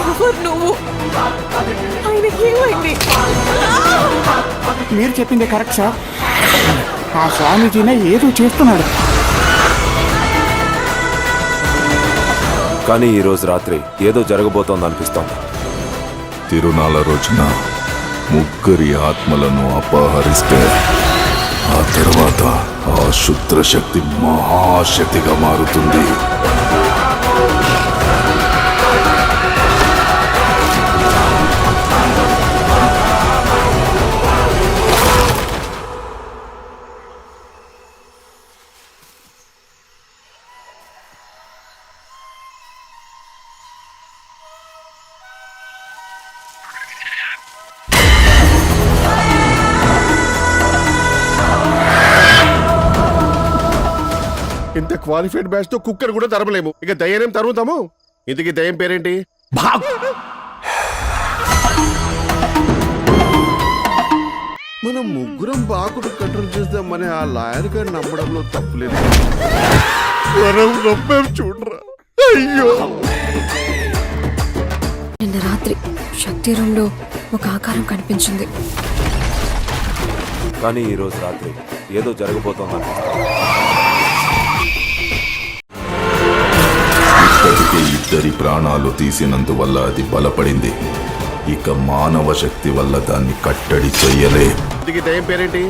ఎవరు నువ్వు? ఆయనకి ఏమైంది? మీరు చెప్పింది కరెక్ట్ సార్. ఆ స్వామీజీనే ఏదో చేస్తున్నాడు. కానీ ఈరోజు రాత్రి ఏదో జరగబోతోంది అనిపిస్తోంది. తిరునాళ్ళ రోజున ముగ్గురి ఆత్మలను అపహరిస్తే ఆ తర్వాత ఆ శుద్రశక్తి మహాశక్తిగా మారుతుంది. ఇంత క్వాలిఫైడ్ బ్యాచ్ తో కుక్కర్ కూడా తరమలేము, ఇక దయ్యానేం తరుగుతాము. ఇంతకీ దయ్యం పేరేంటి? మనం ముగ్గురం బాకుడు కంట్రోల్ చేద్దామని ఆ లాయర్ గారు నమ్మడంలో తప్పులేదు. మనం నమ్మేం చూడరా. అయ్యో, నిన్న రాత్రి శక్తి రూమ్ లో ఒక ఆకారం కనిపించింది. కానీ ఈరోజు రాత్రి ఏదో జరగబోతోంది అనిపిస్తోంది. ఇప్పటికే ఇద్దరి ప్రాణాలు తీసినందువల్ల అది బలపడింది. ఇక మానవ శక్తి వల్ల దాన్ని కట్టడి చెయ్యలే. ఇంతకీ దయ్యం పేరేంటి?